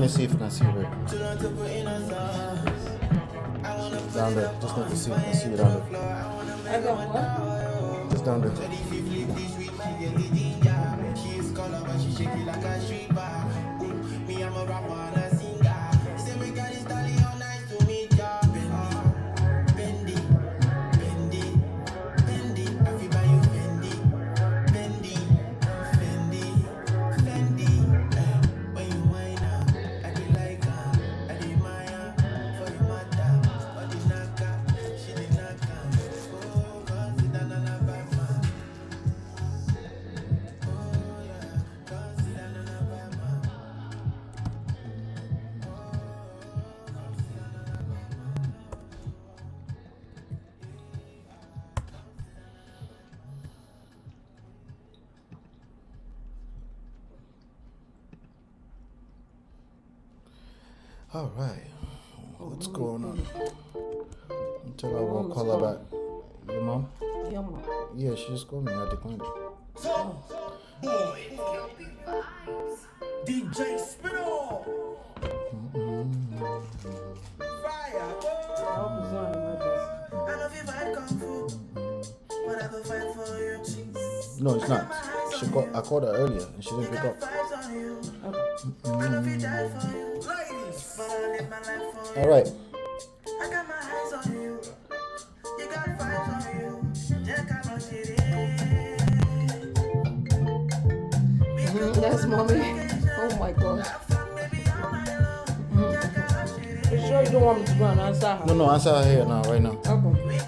me see if you can see it. Down there. Just need to see if you can see it down there. I got what? Just down there. All right. What's going on? Until I will call her back. Your mom? Your mom. Yeah, she just called me. I declined it. DJ Spinall. Fire. I hope it's not in my desk. I love you fight kung fu, but I go fight for you. No, it's not. I called her earlier and she didn't pick up. Vibes on you. Okay. I love you die for you. Ladies, but I live my life for you. All right. I got my eyes on you. You got vibes on you. Check out my shit. That's mommy. Oh my gosh. You sure you don't want me to go and answer her? No, answer her here now, right now. Okay.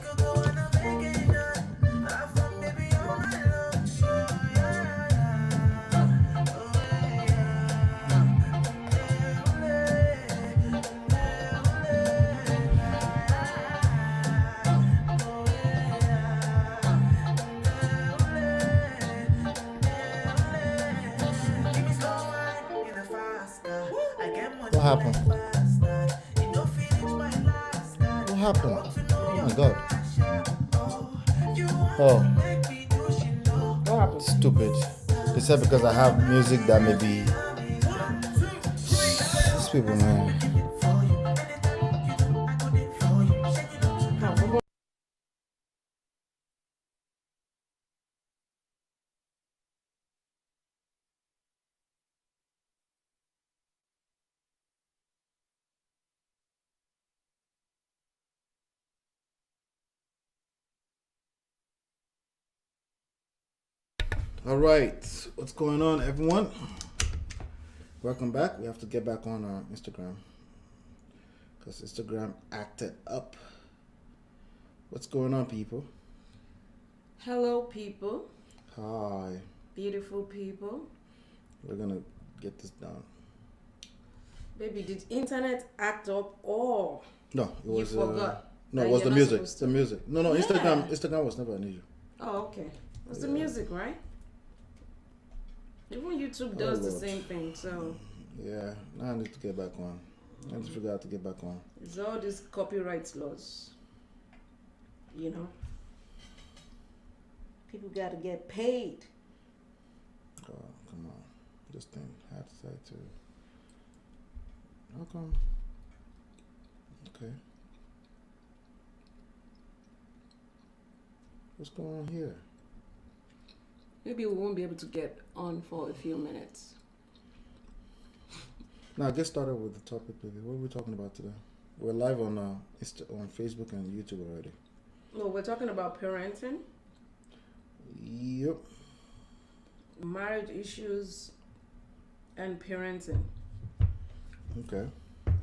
What happened? What happened? Oh my god. Oh, What happened? stupid. They said because I have music that may be. These people, man. All right, what's going on, everyone? Welcome back. We have to get back on our Instagram because Instagram acted up. What's going on, people? Hello, people. Hi. Beautiful people. We're gonna get this done. Baby, did internet act up or No, it you was. forgot? No, that it was you're the not music. supposed to? The music. No, Yeah. Instagram was never an issue. Oh, okay. It's the Yeah. music, right? Even YouTube does the Lord. same thing, so Yeah, now I need to get back on. I need to figure out how to get back on. it's all these copyright laws. You know? People gotta get paid. Oh, come on. This thing had to say too. How come? Okay. What's going on here? Maybe we won't be able to get on for a few minutes. Now, get started with the topic, baby. What are we talking about today? We're live on on Facebook and YouTube already. Well, we're talking about parenting, Yep. marriage issues, and parenting. Okay.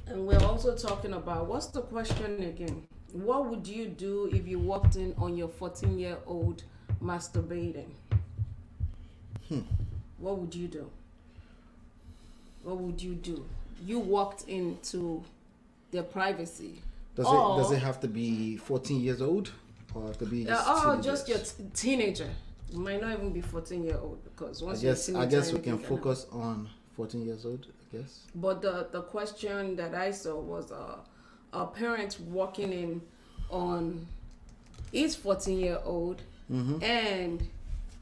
And we're also talking about, what's the question again? What would you do if you walked in on your 14-year-old masturbating? What would you do? What would you do? You walked into their privacy. Does it have to be 14 years old? Or it could be just just your teenager. It might not even be 14-year-old because once I guess we anything can happen. focus on 14 years old, I guess. But the question that I saw was a parent walking in on his 14-year-old and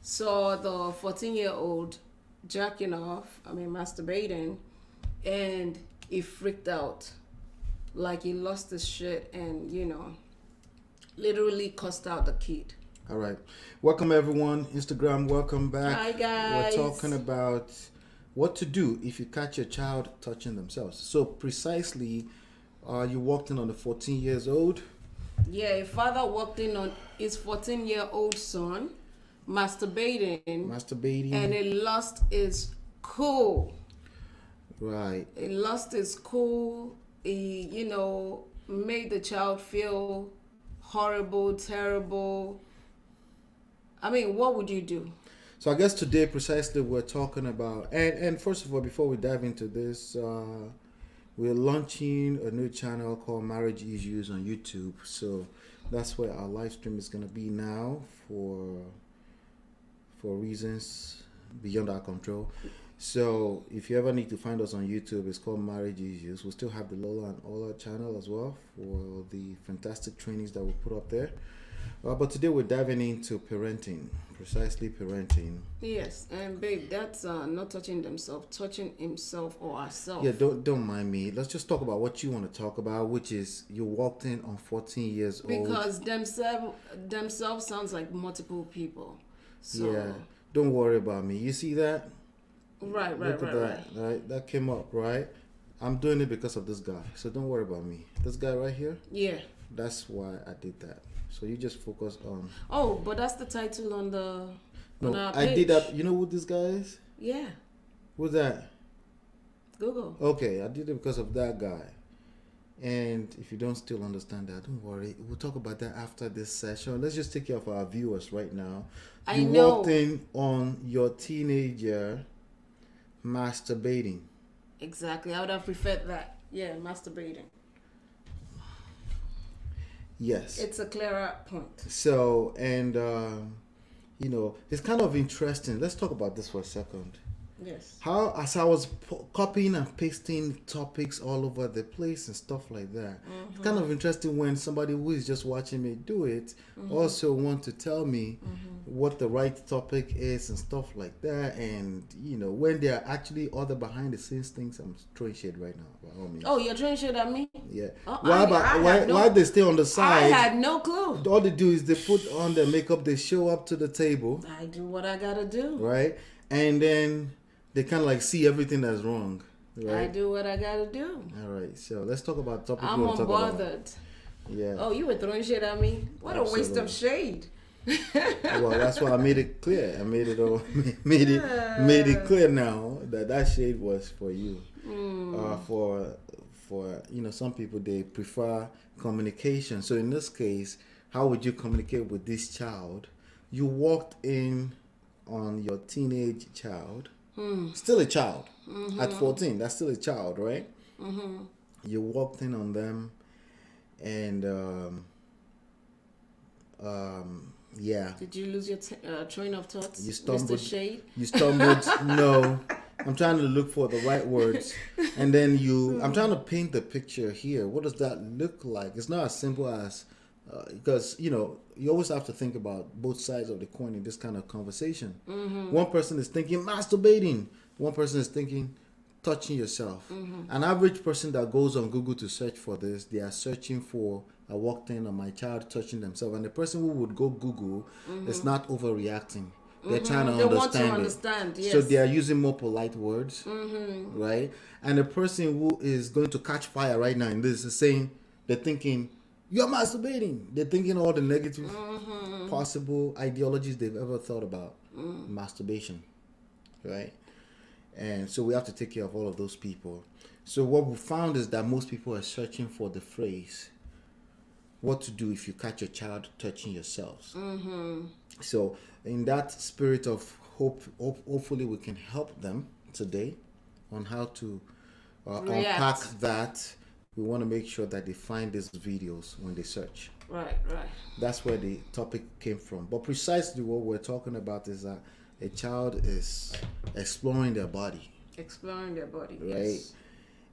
saw the 14-year-old jacking off, masturbating, and he freaked out, like he lost his shit, and literally cussed out the kid. All right. Welcome, everyone. Instagram, welcome back. Hi, guys. We're talking about what to do if you catch your child touching themselves. So, precisely, you walked in on the 14 years old. Yeah, a father walked in on his 14-year-old son masturbating, and he lost his cool. Right. He lost his cool. He, made the child feel horrible, terrible. I mean, what would you do? So I guess today precisely we're talking about, and first of all, before we dive into this, we're launching a new channel called Marriage Issues on YouTube. So that's where our live stream is going to be now for reasons beyond our control. So if you ever need to find us on YouTube, it's called Marriage Issues. We'll still have the Lola and Ola channel as well for the fantastic trainings that we put up there. But today we're diving into parenting, precisely parenting. Yes, and babe, that's not touching themselves, touching himself or herself. Yeah, don't mind me. Let's just talk about what you want to talk about, which is you walked in on 14 years old. Because themselves sounds like multiple people. So yeah, don't worry about me. You see that? Right. Look at that, right? That came up, right? I'm doing it because of this guy, so don't worry about me. This guy right here? Yeah. That's why I did that. So you just focus on... Oh, but that's the title on our No, page. I did that. You know who this guy is? Yeah. Who's that? Google. Okay, I did it because of that guy. And if you don't still understand that, don't worry. We'll talk about that after this session. Let's just take care of our viewers right now. You walked in on your teenager masturbating. Exactly. I would have preferred that. Yeah, masturbating. Yes. It's a clearer point. So, and, it's kind of interesting. Let's talk about this for a second. Yes. How, as I was copying and pasting topics all over the place and stuff like that, it's kind of interesting when somebody who is just watching me do it also want to tell me what the right topic is and stuff like that. And, when there are actually other behind the scenes things, I'm throwing shade right now. By all means. Oh, you're throwing shit at me? Yeah. Why Why they stay on the side? I had no clue. All they do is they put on their makeup, they show up to the table. I do what I gotta do. Right? And then they kind of like see everything that's wrong. Right? I do what I gotta do. All right. So let's talk about topics. I'm unbothered. Yeah. Oh, you were throwing shit at me? What a waste of shade. Well, that's why I made it clear. I made it all made it clear now that shade was for you. For some people they prefer communication. So in this case, how would you communicate with this child? You walked in on your teenage child. Still a child at 14. That's still a child, right? You walked in on them, and yeah. Did you lose your train of thoughts? You stumbled. Mr. Shade? You stumbled. No, I'm trying to look for the right words, and then I'm trying to paint the picture here. What does that look like? It's not as simple as because you always have to think about both sides of the coin in this kind of conversation. One person is thinking masturbating, one person is thinking touching yourself. An average person that goes on Google to search for this, they are searching for I walked in on my child touching themselves, and the person who would go Google is not overreacting. They're trying to understand it. Yes. So they are using more polite words, right? And the person who is going to catch fire right now in this is saying, they're thinking, you're masturbating. They're thinking all the negative possible ideologies they've ever thought about masturbation, right? And so we have to take care of all of those people. So what we found is that most people are searching for the phrase, what to do if you catch your child touching yourselves. So in that spirit of hope, hopefully we can help them today on how to unpack that. We want to make sure that they find these videos when they search. Right. That's where the topic came from. But precisely what we're talking about is that a child is exploring their body. Exploring their body, right? Yes.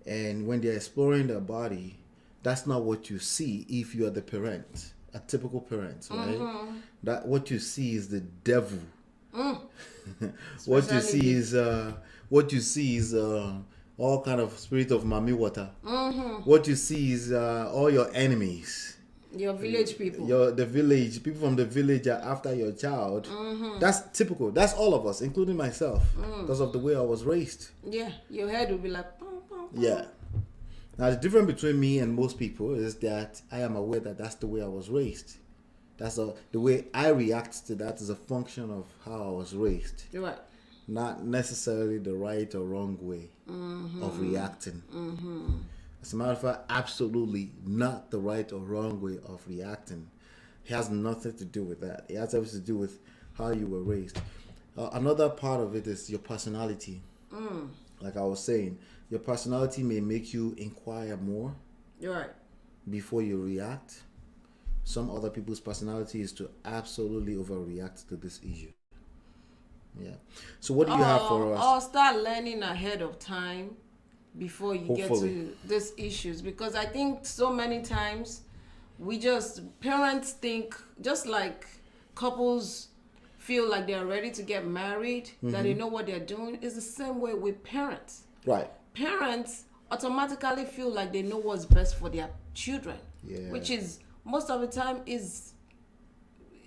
And when they're exploring their body, that's not what you see if you are the parent, a typical parent, right? That what you see is the devil. What you see is all kind of spirit of mami water. What you see is all your enemies. Your village people. The village, people from the village are after your child. That's typical. That's all of us, including myself, because of the way I was raised. Yeah, your head will be like, pom, pom, pom. Yeah. Now, the difference between me and most people is that I am aware that that's the way I was raised. The way I react to that is a function of how I was raised. Right. Not necessarily the right or wrong way of reacting. As a matter of fact, absolutely not the right or wrong way of reacting. It has nothing to do with that. It has everything to do with how you were raised. Another part of it is your personality. Like I was saying, your personality may make you inquire more Right. before you react. Some other people's personality is to absolutely overreact to this issue. Yeah. So what do you have for us? Or start learning ahead of time before you get Hopefully. to these issues. Because I think so many times parents think, just like couples feel like they're ready to get married, that they know what they're doing, is the same way with parents. Right. Parents automatically feel like they know what's best for their children. Yeah. Which is, most of the time, is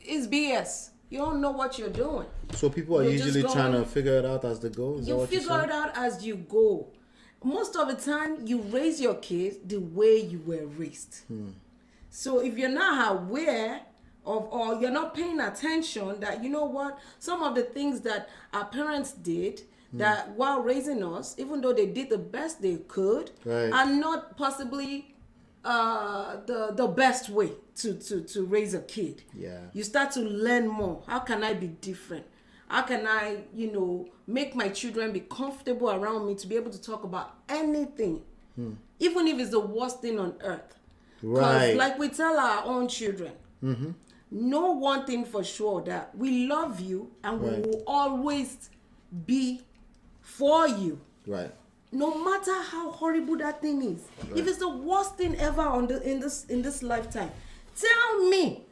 BS. You don't know what you're doing. So people are You're just usually trying to going- figure it out as they go? Is that You what you're figure it saying? out as you go. Most of the time, you raise your kids the way you were raised. So if you're not aware of, or you're not paying attention that, you know what, some of the things that our parents did that while raising us, even though they did the best they could, Right. are not possibly the best way to raise a kid. Yeah. You start to learn more. How can I be different? How can I, make my children be comfortable around me to be able to talk about anything, even if it's the worst thing on earth? Right. Like we tell our own children, know one thing for sure, that we love you and we Right. will always be for you. Right. No matter how horrible that thing is, if it's the worst thing ever in this lifetime, tell me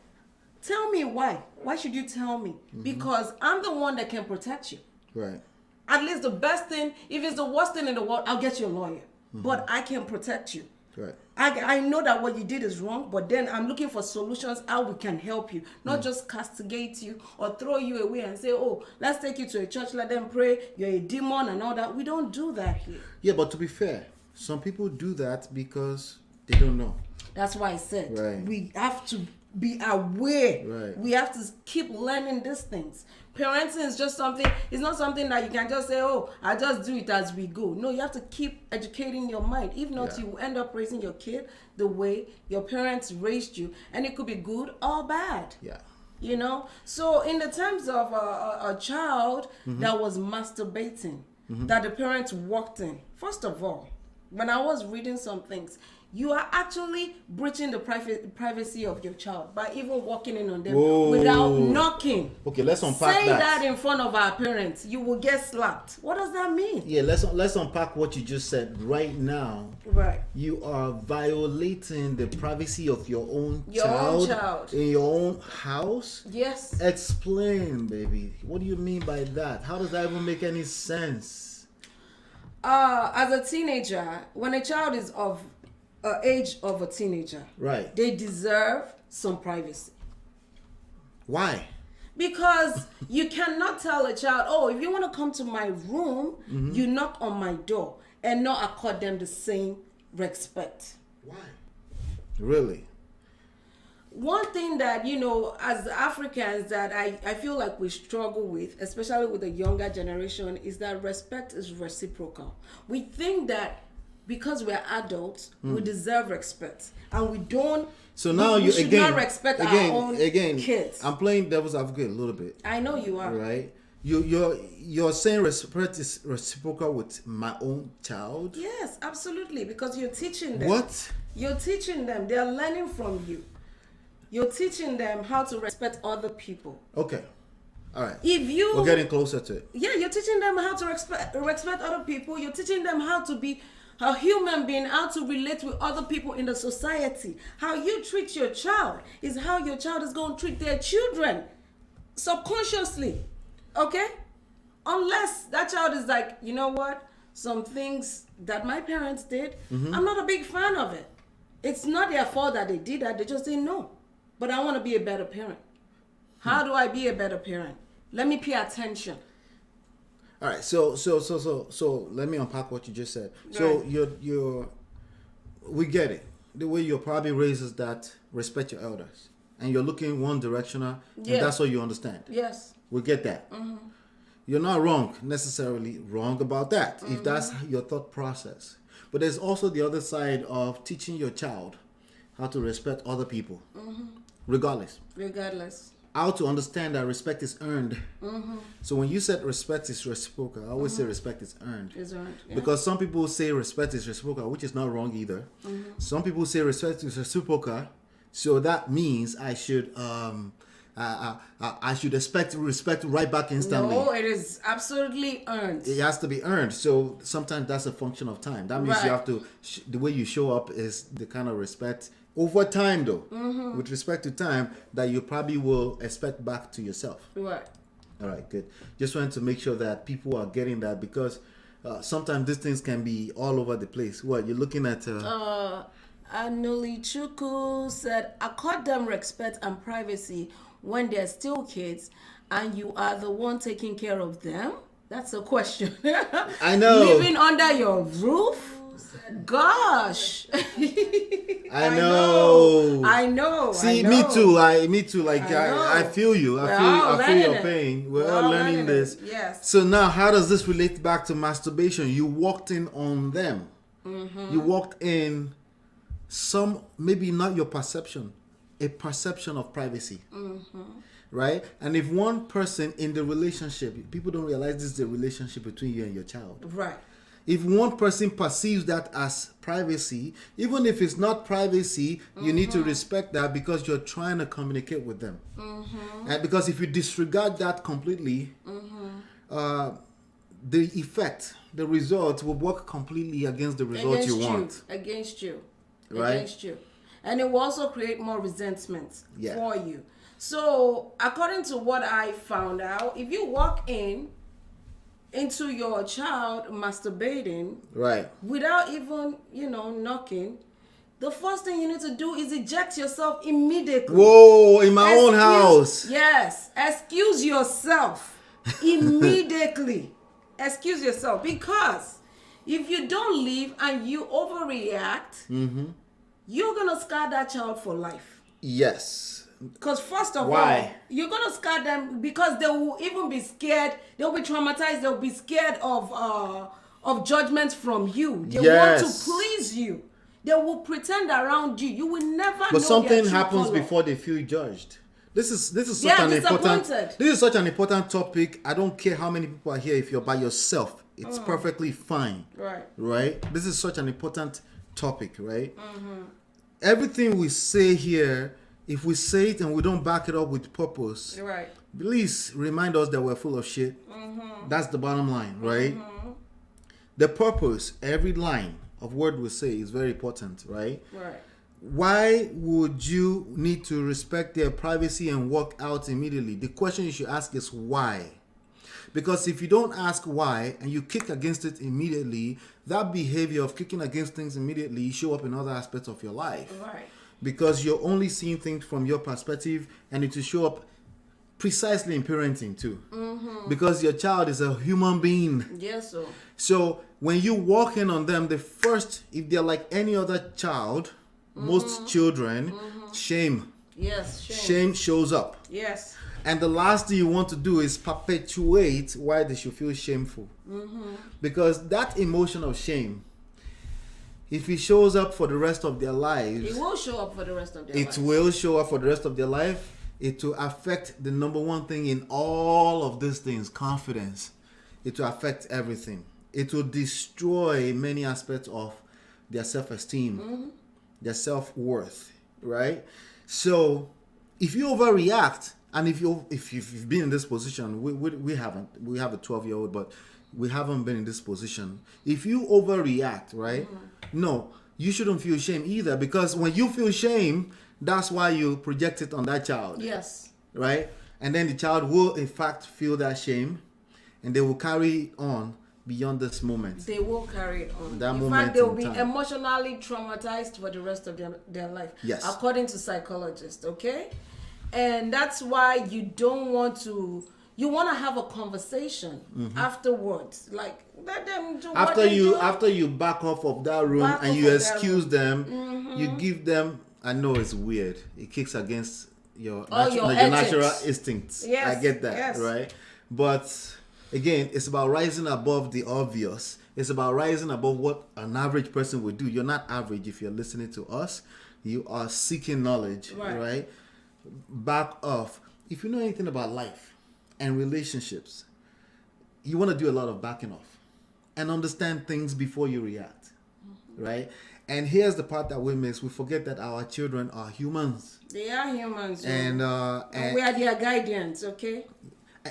why. Why should you tell me? Because I'm the one that can protect you. Right. At least the best thing, if it's the worst thing in the world, I'll get you a lawyer. But I can protect you. Right. I know that what you did is wrong, but then I'm looking for solutions how we can help you, not just castigate you or throw you away and say, oh, let's take you to a church, let them pray, you're a demon and all that. We don't do that here. Yeah, but to be fair, some people do that because they don't know. That's why I said Right. we have to be aware. Right. We have to keep learning these things. Parenting is just something, it's not something that you can just say, oh, I just do it as we go. No, you have to keep educating your mind. If not, Yeah. you end up raising your kid the way your parents raised you. And it could be good or bad. Yeah. So in the terms of a child that was masturbating, that the parents walked in, first of all, when I was reading some things, you are actually breaching the privacy of your child by even walking in on them Whoa. without knocking. Okay, let's unpack Say that. that in front of our parents, you will get slapped. What does that mean? Yeah, let's unpack what you just said right now. Right. You are violating the privacy of your own Your own child. in your own house. Yes. Explain, baby. What do you mean by that? How does that even make any sense? As a teenager, when a child is of age of a teenager, Right. they deserve some privacy. Why? Because you cannot tell a child, oh, if you want to come to my room, you knock on my door, and not accord them the same respect. Why? Really? One thing that, as Africans, that I feel like we struggle with, especially with the younger generation, is that respect is reciprocal. We think that because we're adults, we deserve respect. And we don't. So now we you should again, not respect our own kids. I'm playing devil's advocate a little bit, I know you are. right? You're saying respect is reciprocal with my own child. Yes, absolutely. Because you're teaching them. What? You're teaching them. They're learning from you. You're teaching them how to respect other people. Okay. All right. If you, We're getting closer to it. yeah, you're teaching them how to respect other people. You're teaching them how to be a human being, how to relate with other people in the society. How you treat your child is how your child is going to treat their children subconsciously. Okay? Unless that child is like, you know what? some things that my parents did, Mm-hmm. I'm not a big fan of it. It's not their fault that they did that. They just didn't know. But I want to be a better parent. How do I be a better parent? Let me pay attention. All right, so let me unpack what you just said. So Right. we get it. The way you're probably raised is that respect your elders, and you're looking one directional, Yeah. and that's what you understand. Yes. We get that. You're not necessarily wrong about that, if that's your thought process. But there's also the other side of teaching your child how to respect other people, regardless. Regardless. How to understand that respect is earned. So when you said respect is reciprocal, I always say respect is earned. Is earned. Yeah. Because some people say respect is reciprocal, which is not wrong either. Some people say respect is reciprocal, so that means I should expect respect right back instantly. No, it is absolutely earned. It has to be earned. So sometimes that's a function of time. That means you Right. have to the way you show up is the kind of respect over time, though, with respect to time that you probably will expect back to yourself. Right. All right, good. Just wanted to make sure that people are getting that, because sometimes these things can be all over the place. What you're looking at? Anuli Chuku said, accord them respect and privacy when they're still kids and you are the one taking care of them? That's a question. I know. Living under your roof? Gosh. I know. I know. See, I know. me too. Like I know. feel you. We're I all feel your learning it. pain. We're We're all all learning learning this. it. Yes. So now, how does this relate back to masturbation? You walked in on them. You walked in maybe not your perception, a perception of privacy. Right? And if one person in the relationship, people don't realize this is the relationship between you and your child. Right. If one person perceives that as privacy, even if it's not privacy, you need to respect that, because you're trying to communicate with them. And because if you disregard that completely, the effect, the result will work completely against the result you want. Against you. Right? Against you. And it will also create more resentment Yeah. for you. So, according to what I found out, if you walk into your child masturbating Right. without even, knocking, the first thing you need to do is eject yourself immediately. Whoa, in my own house. Yes. Excuse yourself immediately. Excuse yourself. Because if you don't leave and you overreact, you're going to scar that child for life. Yes. Because first of Why? all, you're going to scar them because they will even be scared. They'll be traumatized. They'll be scared of judgment from you. They Yes. want to please you. They will pretend around you. You will never know But something their true happens color. before they feel judged. This is such They are an important disappointed. this is such an important topic. I don't care how many people are here. If you're by yourself, it's perfectly fine. Right? This is such an important topic, right? Everything we say here, if we say it and we don't back it up with purpose, Right. please remind us that we're full of shit. That's the bottom line, right? The purpose, every line of word we say is very important, right? Right. Why would you need to respect their privacy and walk out immediately? The question you should ask is why. Because if you don't ask why and you kick against it immediately, that behavior of kicking against things immediately show up in other aspects of your life. Right. Because you're only seeing things from your perspective, and it will show up precisely in parenting too. Because your child is a human being. Yes, so. So when you walk in on them, if they're like any other child, most children, shame. Yes, Shame shows up. Yes. And the last thing you want to do is perpetuate why they should feel shameful. Because that emotion of shame, if it shows up for the rest of their lives, It will show up for the rest of their it life. will show up for the rest of their life. It will affect the number one thing in all of these things, confidence. It will affect everything. It will destroy many aspects of their self-esteem, their self-worth, right? So if you overreact, and if you've been in this position, we haven't. We have a 12-year-old, but we haven't been in this position. If you overreact, right? No, you shouldn't feel shame either, because when you feel shame, that's why you project it on that child. Yes. Right? And then the child will in fact feel that shame, and they will carry on beyond this moment. They will carry it on. That in moment fact, they will in be time. emotionally traumatized for the rest of their life. Yes. According to psychologists, okay? And that's why you don't want to, you want to have a conversation afterwards. Like, let them do what they do. After you back off of that room Back and off you of that excuse them, you give them, I know it's weird. It kicks against your natural ethics. instincts. Yes, I get that, yes. right? But again, it's about rising above the obvious. It's about rising above what an average person would do. You're not average if you're listening to us. You are seeking knowledge, right? Back off. If you know anything about life and relationships, you want to do a lot of backing off and understand things before you react, right? And here's the part that we miss. We forget that our children are humans. They are humans. And we are their guardians, okay?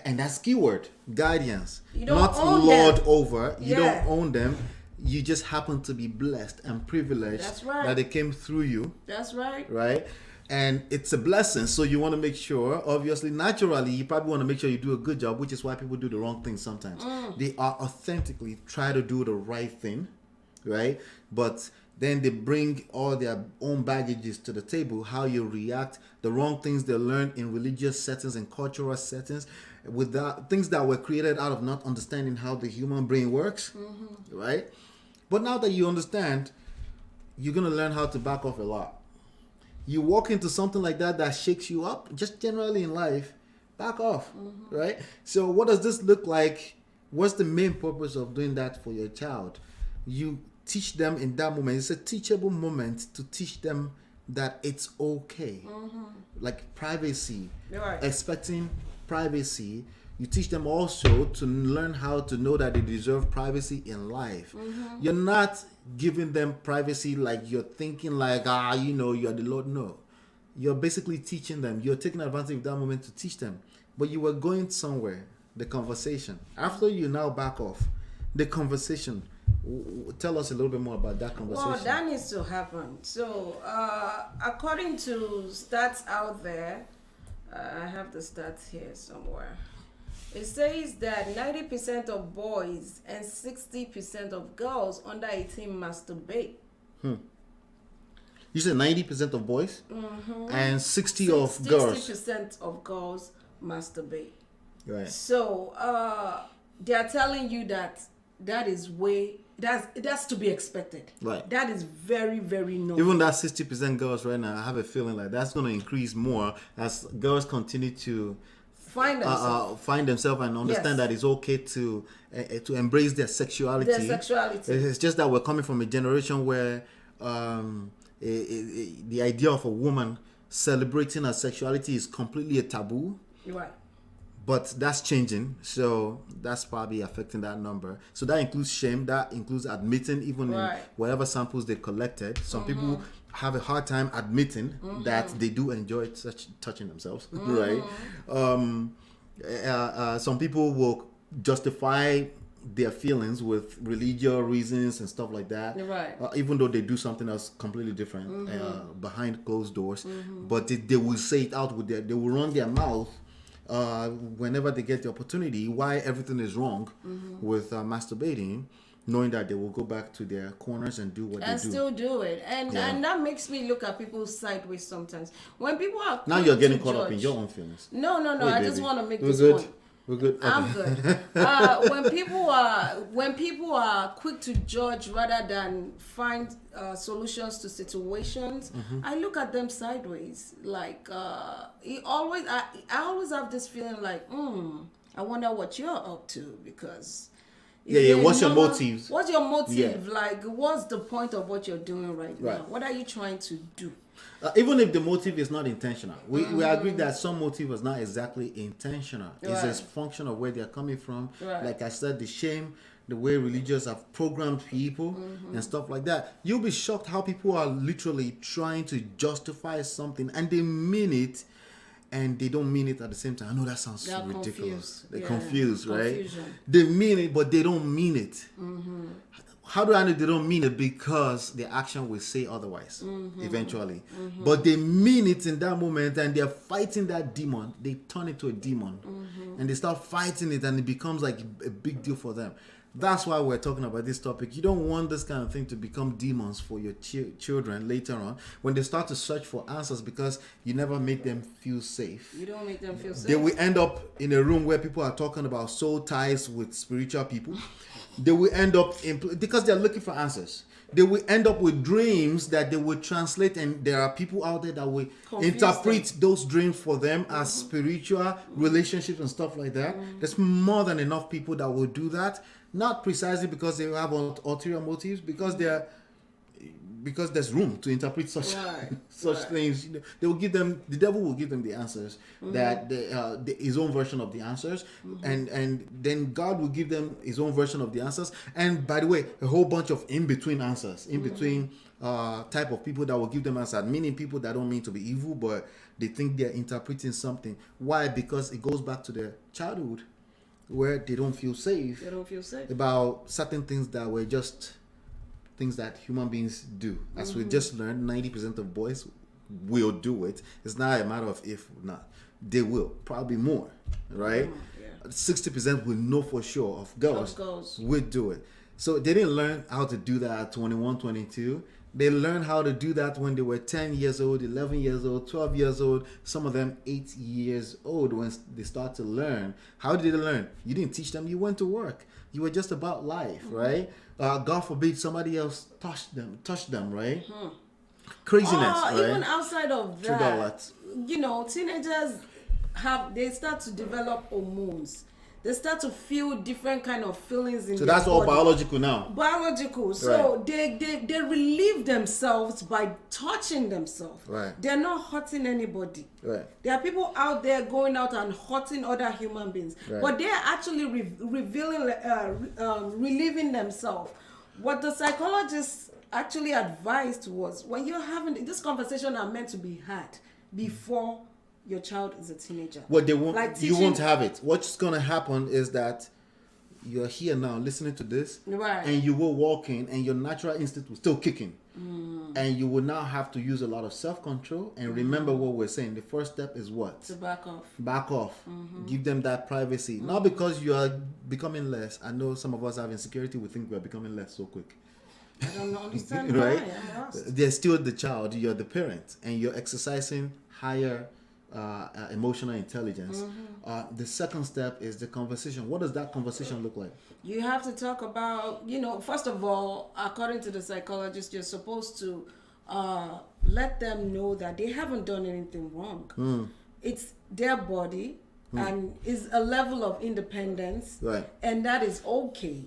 And that's keyword, guardians. You don't not own lord them. over. You Yeah. don't own them. You just happen to be blessed and privileged That's right. that they came through you, That's right. right? And it's a blessing. So you want to make sure, obviously, naturally, you probably want to make sure you do a good job, which is why people do the wrong thing sometimes. They are authentically try to do the right thing, right? But then they bring all their own baggages to the table, how you react, the wrong things they learn in religious settings and cultural settings, with that, things that were created out of not understanding how the human brain works, right? But now that you understand, you're going to learn how to back off a lot. You walk into something like that shakes you up, just generally in life, back off, right? So what does this look like? What's the main purpose of doing that for your child? You teach them in that moment. It's a teachable moment to teach them that it's okay. Like privacy, Right. expecting privacy. You teach them also to learn how to know that they deserve privacy in life. You're not giving them privacy like you're thinking like, you're the Lord. No. You're basically teaching them. You're taking advantage of that moment to teach them. But you were going somewhere, the conversation. After you now back off, the conversation. Tell us a little bit more about that conversation. Well, that needs to happen. So, according to stats out there, I have the stats here somewhere. It says that 90% of boys and 60% of girls under 18 masturbate. You said 90% of boys and 60 of girls. 60% of girls masturbate. Right. So, they are telling you that is that's to be expected. Right. That is very, very normal. Even that 60% girls right now, I have a feeling like that's going to increase more as girls continue to Find themselves and understand that it's okay to embrace their sexuality. It's just that we're coming from a generation where the idea of a woman celebrating her sexuality is completely a taboo. Right. But that's changing, so that's probably affecting that number. So that includes shame, that includes admitting, even in whatever samples they collected. Some people have a hard time admitting that they do enjoy touching themselves, right? Some people will justify their feelings with religious reasons and stuff like that, Right. Even though they do something else completely different behind closed doors. But they will say it out with they will run their mouth whenever they get the opportunity why everything is wrong with masturbating, knowing that they will go back to their corners and do what they do. And still do it. And that makes me look at people sideways sometimes. When people are Now you're getting caught up in your own feelings. No. Wait, I baby. just want to make We're this good. point. We're good. Okay. I'm good. When people are quick to judge rather than find solutions to situations, I look at them sideways. Like I always have this feeling like, I wonder what you're up to, because What's your motives? What's your motive? Like, what's the point of what you're doing right now? What are you trying to do? Even if the motive is not intentional, we agree that some motive is not exactly intentional. It's a function of where they're coming from. Like I said, the shame, the way religious have programmed people and stuff like that. You'll be shocked how people are literally trying to justify something and they mean it and they don't mean it at the same time. I know that sounds ridiculous. They're confused, right? Confusion. They mean it, but they don't mean it. How do I know they don't mean it? Because their action will say otherwise eventually. But they mean it in that moment and they're fighting that demon. They turn it to a demon and they start fighting it and it becomes like a big deal for them. That's why we're talking about this topic. You don't want this kind of thing to become demons for your children later on when they start to search for answers because you never make them feel safe. You don't make them feel safe. They will end up in a room where people are talking about soul ties with spiritual people. They will end up because they're looking for answers. They will end up with dreams that they will translate, and there are people out there that will interpret those dreams for them as spiritual relationships and stuff like that. There's more than enough people that will do that, not precisely because they have ulterior motives, because there's room to interpret such things. They will give them. The devil will give them the answers that his own version of the answers, and then God will give them his own version of the answers. And by the way, a whole bunch of in between answers, in between type of people that will give them answers. Meaning people that don't mean to be evil, but they think they're interpreting something. Why? Because it goes back to their childhood, where they don't feel safe. They don't feel safe About certain things that were just things that human beings do. As we just learned, 90% of boys will do it. It's not a matter of if or not. They will. Probably more. Right? 60% will know for sure of girls will do it. So they didn't learn how to do that at 21, 22. They learned how to do that when they were 10 years old, 11 years old, 12 years old, some of them 8 years old when they start to learn. How did they learn? You didn't teach them. You went to work. You were just about life, right? God forbid somebody else touched them, right? Craziness, right? Even outside of that, teenagers they start to develop hormones. They start to feel different kind of feelings in so their that's all body. biological now. Biological. So they relieve themselves by touching themselves. Right. They're not hurting anybody. Right. There are people out there going out and hurting other human beings, but they're actually relieving themselves. What the psychologists actually advised was when you're having this conversation are meant to be had before your child is a teenager. Well, they won't. You won't have it. What's gonna happen is that you're here now listening to this, and you will walk in, and your natural instinct will still kick in, and you will now have to use a lot of self-control. And remember what we're saying. The first step is what? To back off. Back off. Give them that privacy. Not because you are becoming less. I know some of us have insecurity. We think we are becoming less so quick. I don't understand right? why. I'm lost. They're still the child. You're the parent, and you're exercising higher emotional intelligence. The second step is the conversation. What does that conversation look like? You have to talk about, first of all, according to the psychologist, you're supposed to let them know that they haven't done anything wrong. It's their body and is a level of independence, and that is okay.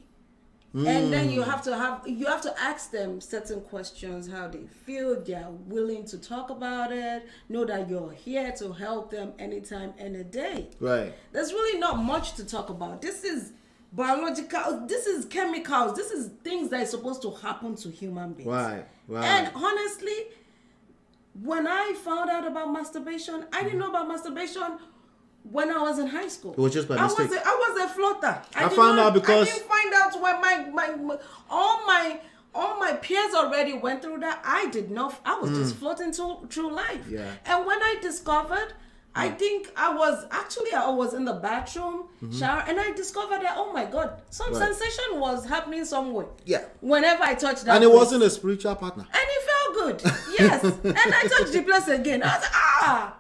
And then you have to ask them certain questions, how they feel. They are willing to talk about it. Know that you're here to help them anytime, any day. Right. There's really not much to talk about. This is biological. This is chemicals. This is things that are supposed to happen to human beings. Right. And honestly, when I found out about masturbation, I didn't know about masturbation when I was in high school. It was just by mistake. I was a floater. I found out because I didn't find out when all my peers already went through that. I did not. I was just floating through life. Yeah. And when I discovered, I think I was in the bathroom shower, and I discovered that, oh my God, some sensation was happening somewhere. Yeah. Whenever I touched that, and it wasn't a spiritual partner. and it felt good. Yes. And I touched the place again. I was like,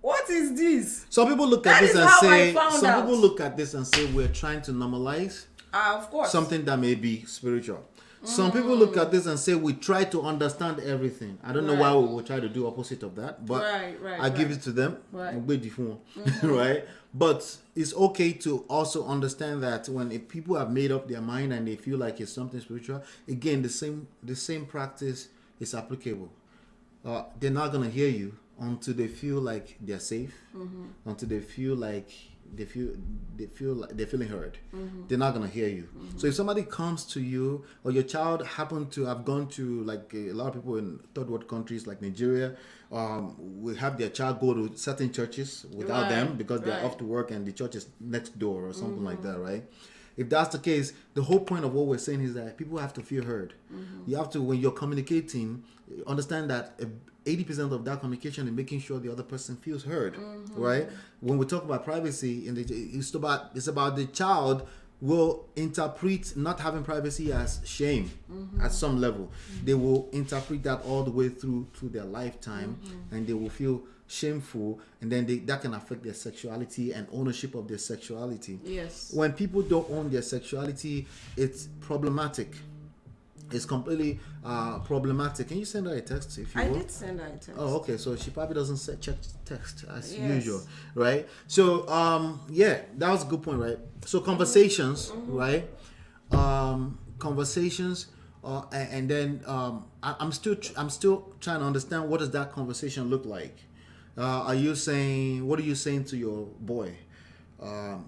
what is this? Some people look at this and say, people look at this and say we're trying to normalize of course, something that may be spiritual. Some people look at this and say we try to understand everything. I don't know why we will try to do opposite of that, but I give it to them. Right? But it's okay to also understand that if people have made up their mind and they feel like it's something spiritual, again, the same practice is applicable. They're not gonna hear you until they feel like they're safe, until they feel like they feel like they're feeling heard. They're not gonna hear you. So if somebody comes to you, or your child happened to have gone to, like a lot of people in third world countries like Nigeria, will have their child go to certain churches without them because they're off to work and the church is next door or something like that, right? If that's the case, the whole point of what we're saying is that people have to feel heard. You have to, when you're communicating, understand that 80% of that communication is making sure the other person feels heard, right? When we talk about privacy, it's about the child will interpret not having privacy as shame at some level. They will interpret that all the way through their lifetime, and they will feel shameful, and then that can affect their sexuality and ownership of their sexuality. Yes. When people don't own their sexuality, it's problematic. It's completely problematic. Can you send her a text if you I will? did send her a text. Oh, okay. So she probably doesn't check text as Yes. usual, right? So, yeah, that was a good point, right? So conversations, right? Conversations, and then I'm still trying to understand, what does that conversation look like? What are you saying to your boy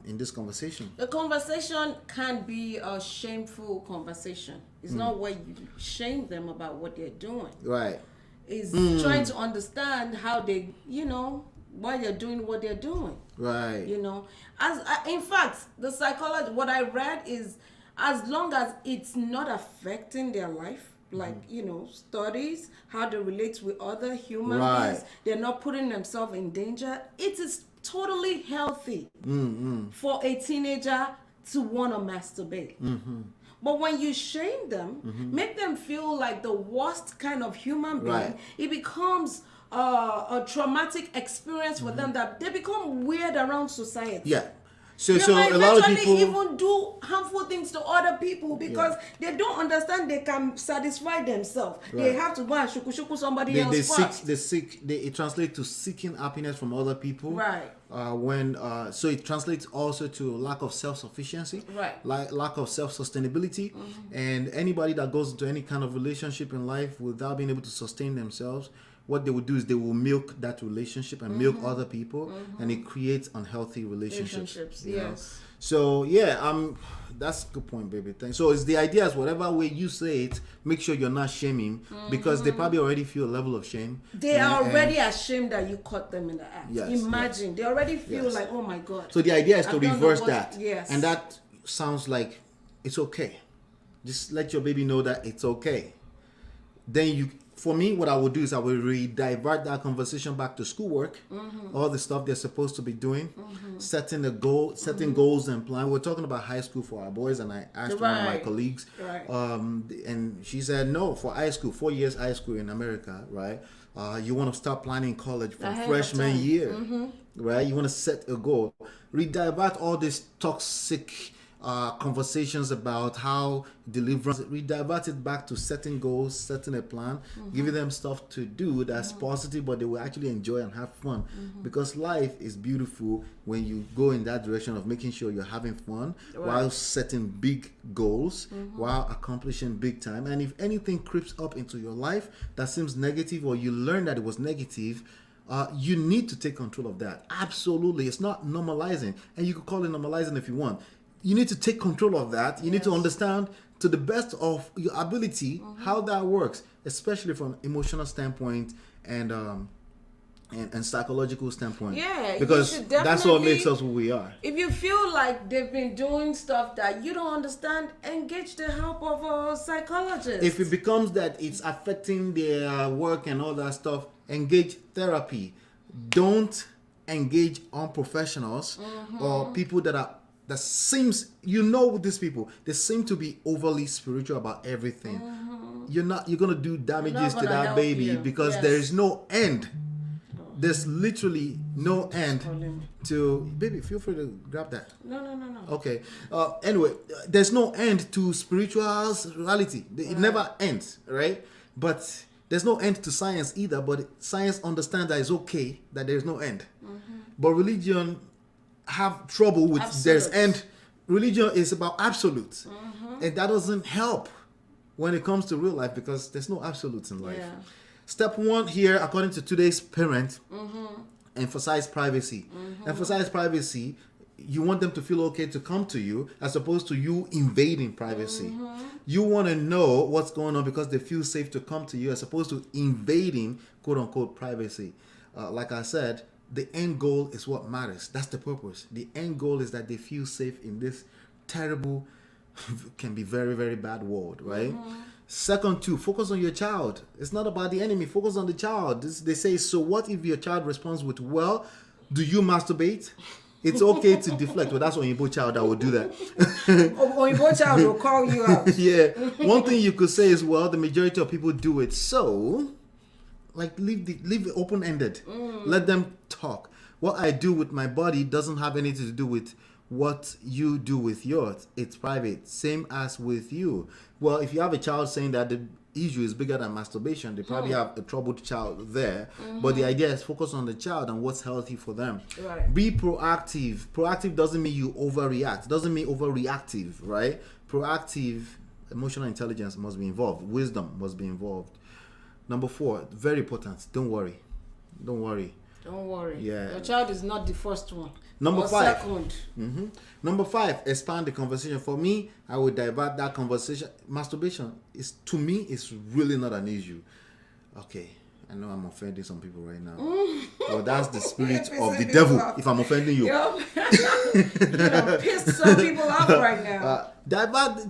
in this conversation? The conversation can be a shameful conversation. It's not where you shame them about what they're doing. Right. It's trying to understand how they, why they're doing what they're doing. Right. In fact, the psychology, what I read is, as long as it's not affecting their life, like, studies, how they relate with other human beings, they're not putting themselves in danger, it is totally healthy for a teenager to want to masturbate. But when you shame them, make them feel like the worst kind of human being, it becomes a traumatic experience for them, that they become weird around society. Yeah. So might a lot of eventually people even do harmful things to other people because they don't understand they can satisfy themselves. They have to go and shuku somebody else first. It translates to seeking happiness from other people. Right. So it translates also to lack of self-sufficiency. Right. Lack of self-sustainability. And anybody that goes into any kind of relationship in life without being able to sustain themselves, what they will do is they will milk that relationship and milk other people, and it creates unhealthy relationships. Yes. So yeah, that's a good point, baby. Thanks. So it's the idea is whatever way you say it, make sure you're not shaming, because they probably already feel a level of shame. They are already ashamed that you caught them in the act. Yes, Imagine. They already feel like, oh my God. So the idea is to I've done reverse the that. worst. Yes. And that sounds like it's okay. Just let your baby know that it's okay. Then for me, what I will do is I will divert that conversation back to schoolwork, all the stuff they're supposed to be doing, setting goals and plan. We're talking about high school for our boys, and I asked one of my colleagues, and she said, no, for high school, 4 years high school in America, right? You want to start planning college from freshman year, right? You want to set a goal. Redivert all this toxic conversations about how deliverance, redivert it back to setting goals, setting a plan, giving them stuff to do that's positive, but they will actually enjoy and have fun, because life is beautiful when you go in that direction of making sure you're having fun while setting big goals, while accomplishing big time. And if anything creeps up into your life that seems negative, or you learn that it was negative, you need to take control of that. Absolutely. It's not normalizing, and you could call it normalizing if you want. You need to take control of that. You need to understand to the best of your ability how that works, especially from an emotional standpoint and psychological standpoint. Yeah, because that's what makes us who we are. If you feel like they've been doing stuff that you don't understand, engage the help of a psychologist. If it becomes that it's affecting their work and all that stuff, engage therapy. Don't engage unprofessionals or people that seems, with these people, they seem to be overly spiritual about everything. You're gonna do damages to that baby because there is no end. There's literally no end to, baby, feel free to grab that. No. Okay. Anyway, there's no end to spirituality. It never ends, right? But there's no end to science either, but science understands that it's okay that there's no end. But religion have trouble with there's end. Religion is about absolutes, and that doesn't help when it comes to real life, because there's no absolutes in life. Step one here, according to today's parent, emphasize privacy. Emphasize privacy. You want them to feel okay to come to you, as opposed to you invading privacy. You want to know what's going on because they feel safe to come to you, as opposed to invading quote unquote privacy. Like I said, the end goal is what matters. That's the purpose. The end goal is that they feel safe in this terrible, can be very, very bad world, right? Second, two, focus on your child. It's not about the enemy. Focus on the child. They say, so what if your child responds with, well, do you masturbate? It's okay to deflect, but that's Oyinbo child that will do that. Oyinbo child will call you out. Yeah. One thing you could say is, well, the majority of people do it. So, like, leave it open-ended. Let them talk. What I do with my body doesn't have anything to do with what you do with yours. It's private. Same as with you. Well, if you have a child saying that the issue is bigger than masturbation, they probably have a troubled child there. But the idea is focus on the child and what's healthy for them. Right. Be proactive. Proactive doesn't mean you overreact. Doesn't mean overreactive, right? Proactive, emotional intelligence must be involved. Wisdom must be involved. Number 4, very important. Don't worry. Don't worry. Don't worry. Yeah. Your child is not the first one. Number or 5. Second. Number 5, expand the conversation. For me, I would divert that conversation. Masturbation is, to me, is really not an issue. Okay, I know I'm offending some people right now. But that's the spirit of the devil if I'm offending you. Yep. You know, pissed some people off right now.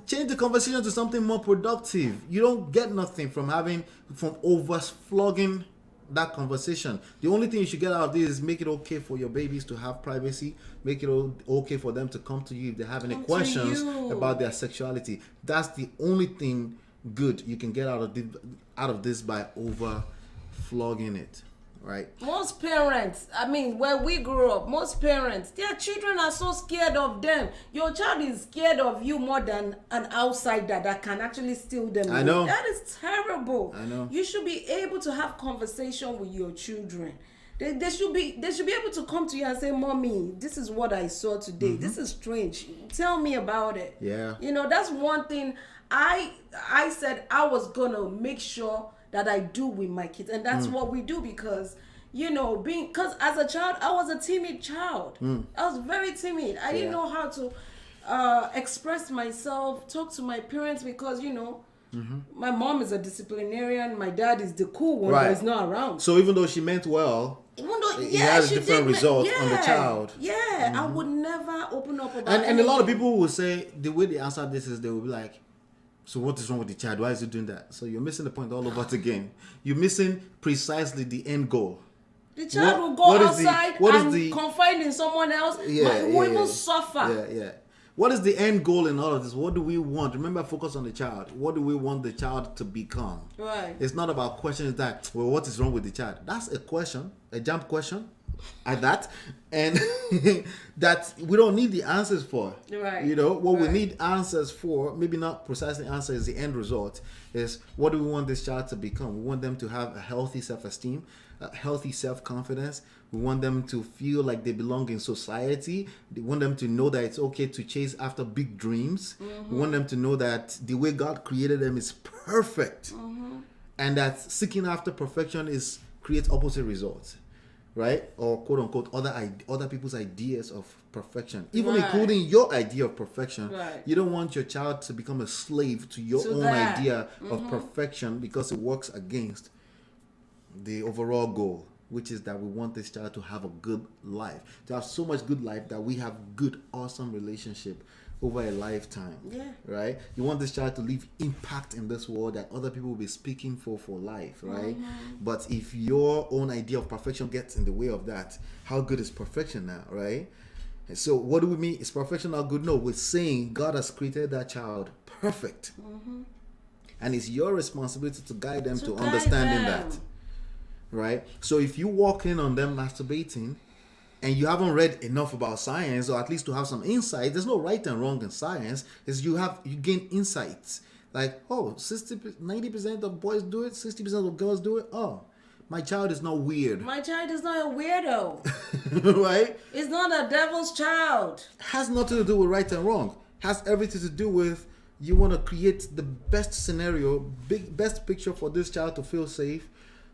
Change the conversation to something more productive. You don't get nothing from over-flogging that conversation. The only thing you should get out of this is make it okay for your babies to have privacy. Make it okay for them to come to you if they have any questions about their sexuality. That's the only thing good you can get out of this by over flogging it, right? Most parents, I mean, when we grew up, most parents, their children are so scared of them. Your child is scared of you more than an outsider that can actually steal them. I know. That is terrible. I know. You should be able to have conversation with your children. They should be able to come to you and say, "Mommy, this is what I saw today. This is strange. Tell me about it." Yeah. You know, that's one thing I said I was gonna make sure that I do with my kids, and that's what we do, because you know, because as a child I was a timid child. I was very timid. I didn't know how to express myself, talk to my parents, because you know, my mom is a disciplinarian, my dad is the cool one that is not around. So even though she meant well, even though it has a different result on the child. Yeah, I would never open up about and a lot of people will say the way they answer this is they will be like, so what is wrong with the child? Why is he doing that? So you're missing the point all over again. You're missing precisely the end goal. The child will go outside and confide in someone else. Who even suffer. Yeah. What is the end goal in all of this? What do we want? Remember, focus on the child. What do we want the child to become? Right. It's not about questions that, well, what is wrong with the child? That's a question, a jump question at that, and that we don't need the answers for. Right. You know, what we need answers for, maybe not precisely answer is the end result, is what do we want this child to become? We want them to have a healthy self-esteem, a healthy self-confidence. We want them to feel like they belong in society. We want them to know that it's okay to chase after big dreams. We want them to know that the way God created them is perfect, and that seeking after perfection creates opposite results, right? Or quote unquote other people's ideas of perfection, even including your idea of perfection. Right. You don't want your child to become a slave to your own idea of perfection, because it works against the overall goal, which is that we want this child to have a good life, to have so much good life that we have good, awesome relationship over a lifetime. Yeah. Right? You want this child to leave impact in this world that other people will be speaking for life, right? But if your own idea of perfection gets in the way of that, how good is perfection now, right? And so what do we mean? Is perfection not good? No, we're saying God has created that child perfect. And it's your responsibility to guide them to understanding that. Right? So if you walk in on them masturbating and you haven't read enough about science, or at least to have some insight, there's no right and wrong in science, is you gain insights. Like, 90% of boys do it, 60% of girls do it. Oh, my child is not weird. My child is not a weirdo. Right? It's not a devil's child. Has nothing to do with right and wrong. Has everything to do with you want to create the best scenario, best picture for this child to feel safe,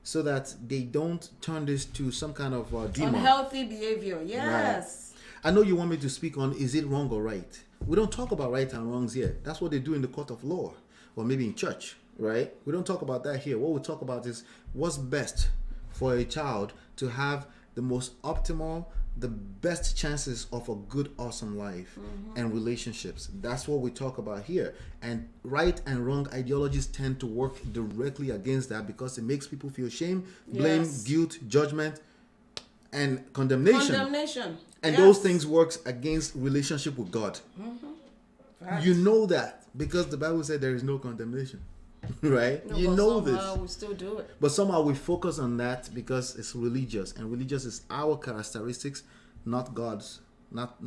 so that they don't turn this to some kind of demon. Unhealthy behavior, yes. Right. I know you want me to speak on, is it wrong or right? We don't talk about right and wrongs here. That's what they do in the court of law, or maybe in church, right? We don't talk about that here. What we talk about is what's best for a child to have the most optimal, the best chances of a good, awesome life and relationships. That's what we talk about here. And right and wrong ideologies tend to work directly against that, because it makes people feel shame, blame, guilt, judgment, and condemnation. And Yes. those things works against relationship with God. Facts. You know that because the Bible said there is no condemnation, right? No, you but know somehow this. we still do it. But somehow we focus on that because it's religious, and religious is our characteristics, not God's.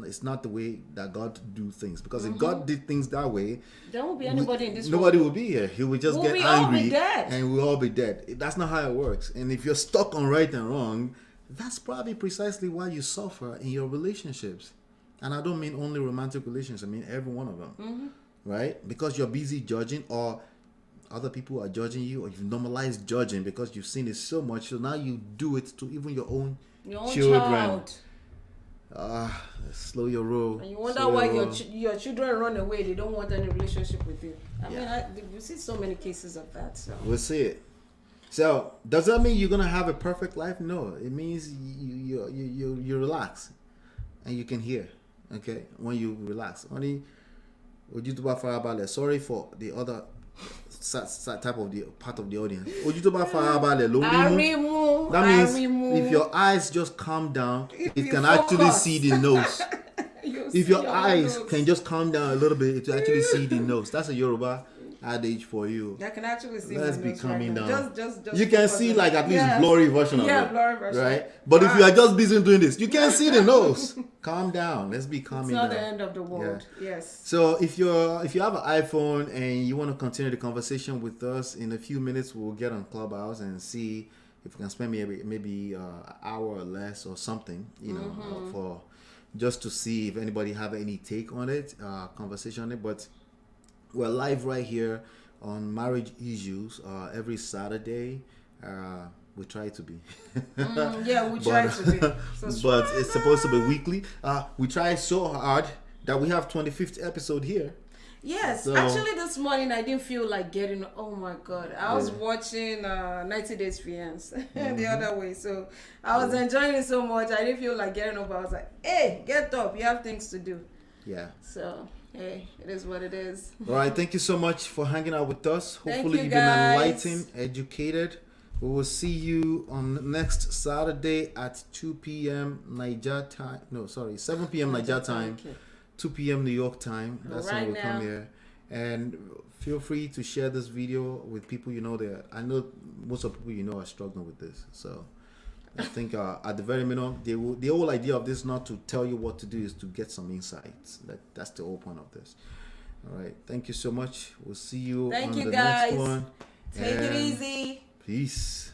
It's not the way that God do things. Because if God did things that way, There won't be anybody in this nobody world. would be here. He would just Will get we all be angry, dead? and we'll all be dead. That's not how it works. And if you're stuck on right and wrong, that's probably precisely why you suffer in your relationships. And I don't mean only romantic relations. I mean every one of them, right? Because you're busy judging, or other people are judging you, or you've normalized judging because you've seen it so much. So now you do it to even your own children. Child. Slow your roll. And you wonder Slow why roll. your children run away. They don't want any relationship with you. I mean, we see so many cases of that. So. We'll see it. So does that mean you're gonna have a perfect life? No, it means you relax, and you can hear. Okay, when you relax. Only would you do about farabalẹ̀? Sorry for the other type of the part of the audience. Would you do about farabalẹ̀? Arimu. That means Arimu. if your eyes just calm down, If it you can actually focus. see the nose. You If see your eyes nose. can just calm down a little bit, it will actually see the nose. That's a Yoruba adage for you. I can actually see Let's my be nose calming right now. down. Just You can focus see on like it. at least Yeah. blurry version of it. Yeah, blurry version. Right? But if you are just busy doing this, you can't see the nose. Calm down. Let's be It's calming not down. the end of the world. Yes. So if you have an iPhone and you want to continue the conversation with us, in a few minutes we'll get on Clubhouse and see if we can spend maybe an hour or less or something, for just to see if anybody have any take on it, conversation on it. But we're live right here on marriage issues every Saturday. We try to be. Yeah, we try to be. But it's supposed to be weekly. We try so hard that we have 25th episode here. Yes, So- actually this morning I didn't feel like getting, oh my God. I was watching 90 Days Fiance the other way. So I was enjoying it so much. I didn't feel like getting up. I was like, hey, get up. You have things to do. Yeah. So, hey, it is what it is. All right. Thank you so much for hanging out with us. Thank Hopefully you, you've been guys. enlightened, educated. We will see you on next Saturday at 2 p.m. Niger time. No, sorry, 7 p.m. Niger time. Okay. 2 p.m. New York time. That's Right when we come now. here. And feel free to share this video with people you know that I know most of the people you know are struggling with this. So I think at the very minimum, the whole idea of this is not to tell you what to do, is to get some insights. That's the whole point of this. All right. Thank you so much. We'll see you Thank on you, the guys. next one. Take it And easy. Peace.